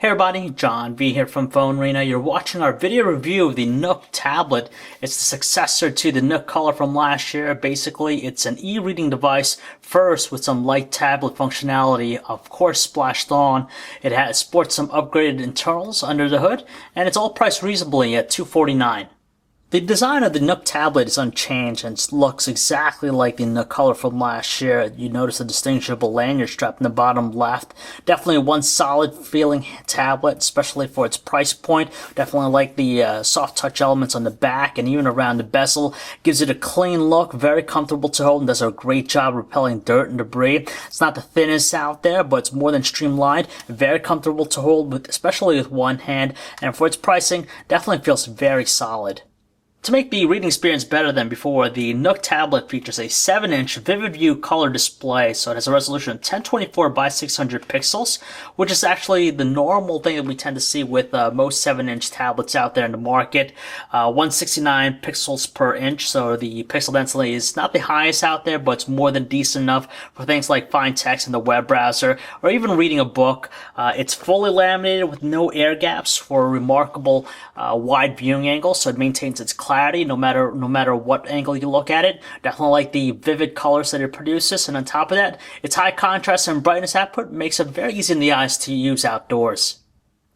Hey everybody, John V here from PhoneArena. You're watching our video review of the Nook Tablet. It's the successor to the Nook Color from last year. Basically, it's an e-reading device first with some light tablet functionality, of course splashed on. It sports some upgraded internals under the hood, and it's all priced reasonably at $249. The design of the Nook Tablet is unchanged and looks exactly like the Nook Color from last year. You notice a distinguishable lanyard strap in the bottom left. Definitely one solid feeling tablet, especially for its price point. Definitely like the soft touch elements on the back and even around the bezel. Gives it a clean look, very comfortable to hold, and does a great job repelling dirt and debris. It's not the thinnest out there, but it's more than streamlined. Very comfortable to hold, especially with one hand. And for its pricing, definitely feels very solid. To make the reading experience better than before, the Nook Tablet features a 7-inch Vivid View color display, so it has a resolution of 1024 by 600 pixels, which is actually the normal thing that we tend to see with most 7-inch tablets out there in the market. 169 pixels per inch, so the pixel density is not the highest out there, but it's more than decent enough for things like fine text in the web browser, or even reading a book. It's fully laminated with no air gaps for a remarkable wide viewing angle, so it maintains its clarity no matter what angle you look at it. Definitely like the vivid colors that it produces, and on top of that, its high contrast and brightness output makes it very easy in the eyes to use outdoors.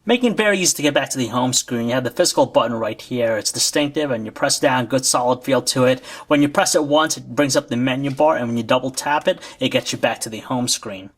Making it very easy to get back to the home screen, you have the physical button right here. It's distinctive, and you press down, good solid feel to it. When you press it once, it brings up the menu bar, and when you double tap it, it gets you back to the home screen.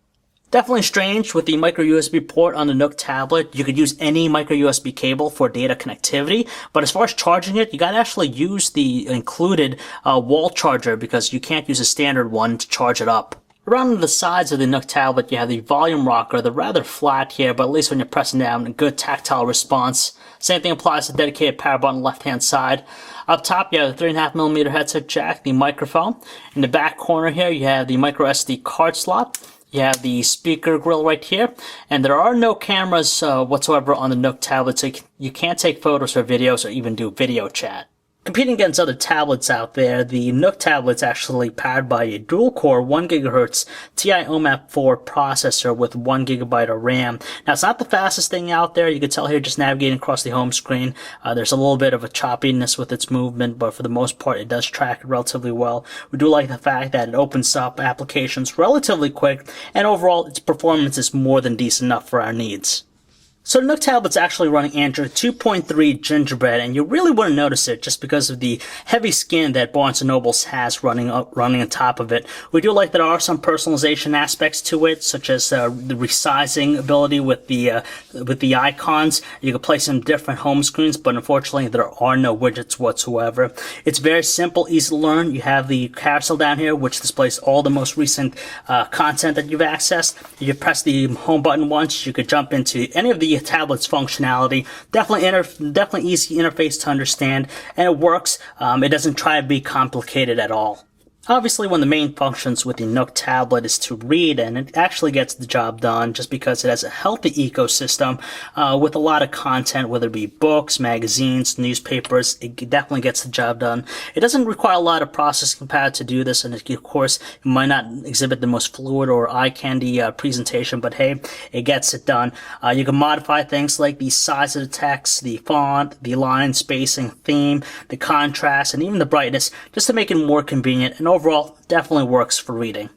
Definitely strange with the micro USB port on the Nook Tablet. You could use any micro USB cable for data connectivity, but as far as charging it, you gotta actually use the included wall charger because you can't use a standard one to charge it up. Around the sides of the Nook Tablet, you have the volume rocker. They're rather flat here, but at least when you're pressing down, a good tactile response. Same thing applies to the dedicated power button left-hand side. Up top, you have the 3.5mm headset jack, the microphone. In the back corner here, you have the micro SD card slot. You have the speaker grill right here, and there are no cameras whatsoever on the Nook Tablet, so you can't take photos or videos or even do video chat. Competing against other tablets out there, the Nook Tablet's actually powered by a dual-core 1GHz Ti OMAP 4 processor with 1GB of RAM. Now, it's not the fastest thing out there. You can tell here just navigating across the home screen. There's a little bit of a choppiness with its movement, but for the most part, it does track relatively well. We do like the fact that it opens up applications relatively quick, and overall, its performance is more than decent enough for our needs. So the Nook Tablet's actually running Android 2.3 Gingerbread, and you really wouldn't notice it just because of the heavy skin that Barnes Noble has running on top of it. We do like there are some personalization aspects to it, such as the resizing ability with the icons. You can place them in different home screens, but unfortunately there are no widgets whatsoever. It's very simple, easy to learn. You have the carousel down here, which displays all the most recent content that you've accessed. If you press the home button once, you could jump into any of the tablet's functionality. Definitely easy interface to understand, and it works. It doesn't try to be complicated at all. Obviously, one of the main functions with the Nook Tablet is to read, and it actually gets the job done just because it has a healthy ecosystem with a lot of content, whether it be books, magazines, newspapers. It definitely gets the job done. It doesn't require a lot of processing power to do this, and of course, it might not exhibit the most fluid or eye-candy presentation, but hey, it gets it done. You can modify things like the size of the text, the font, the line spacing, theme, the contrast, and even the brightness, just to make it more convenient, and overall, definitely works for reading.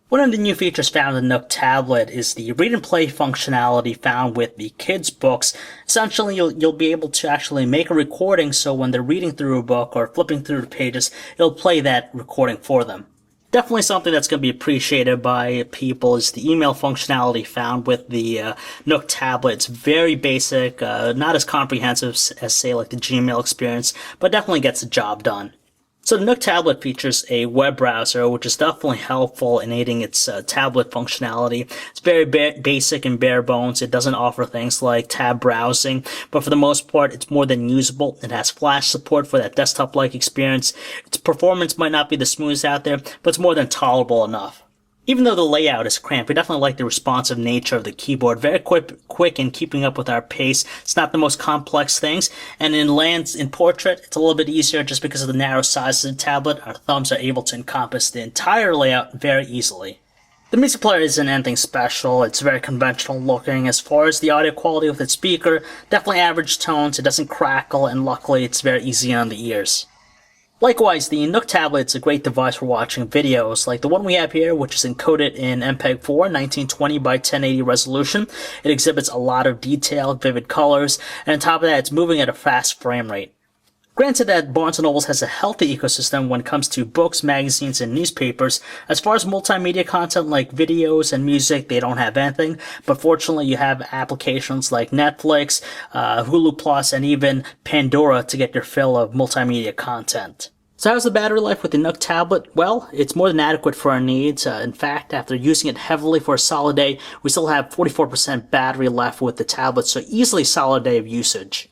One of the new features found in the Nook Tablet is the read and play functionality found with the kids' books. Essentially, you'll be able to actually make a recording, so when they're reading through a book or flipping through the pages, it'll play that recording for them. Definitely something that's going to be appreciated by people is the email functionality found with the Nook Tablet. It's very basic, not as comprehensive as, say, like the Gmail experience, but definitely gets the job done. So the Nook Tablet features a web browser, which is definitely helpful in aiding its tablet functionality. It's very basic and bare bones. It doesn't offer things like tab browsing, but for the most part, it's more than usable. It has Flash support for that desktop-like experience. Its performance might not be the smoothest out there, but it's more than tolerable enough. Even though the layout is cramped, we definitely like the responsive nature of the keyboard. Very quick in keeping up with our pace. It's not the most complex things. And in portrait, it's a little bit easier just because of the narrow size of the tablet. Our thumbs are able to encompass the entire layout very easily. The music player isn't anything special, it's very conventional looking. As far as the audio quality with its speaker, definitely average tones, it doesn't crackle, and luckily it's very easy on the ears. Likewise, the Nook Tablet is a great device for watching videos, like the one we have here, which is encoded in MPEG-4, 1920 by 1080 resolution. It exhibits a lot of detail, vivid colors, and on top of that, it's moving at a fast frame rate. Granted that Barnes Noble has a healthy ecosystem when it comes to books, magazines, and newspapers. As far as multimedia content like videos and music, they don't have anything, but fortunately you have applications like Netflix, Hulu Plus, and even Pandora to get your fill of multimedia content. So how's the battery life with the Nook Tablet? Well, it's more than adequate for our needs. In fact, after using it heavily for a solid day, we still have 44% battery left with the tablet, so easily a solid day of usage.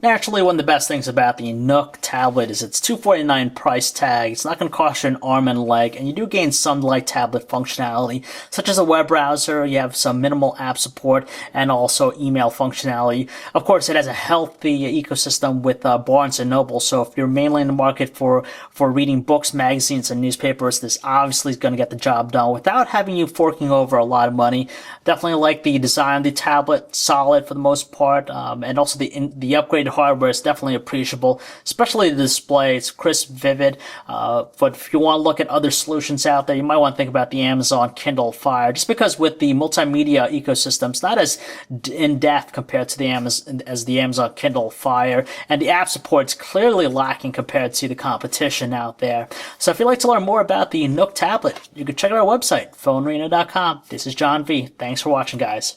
Naturally, one of the best things about the Nook Tablet is its $249 price tag. It's not going to cost you an arm and a leg, and you do gain some light tablet functionality, such as a web browser. You have some minimal app support, and also email functionality. Of course, it has a healthy ecosystem with Barnes Noble, so if you're mainly in the market for reading books, magazines, and newspapers, this obviously is going to get the job done without having you forking over a lot of money. Definitely like the design of the tablet, solid for the most part, and also the upgraded hardware is definitely appreciable, especially the display. It's crisp, vivid, but if you want to look at other solutions out there, you might want to think about the Amazon Kindle Fire, just because with the multimedia ecosystem, it's not as in-depth compared to the Amazon Kindle Fire, and the app support is clearly lacking compared to the competition out there. So if you'd like to learn more about the Nook Tablet, you can check out our website, PhoneArena.com. This is John V. Thanks for watching, guys.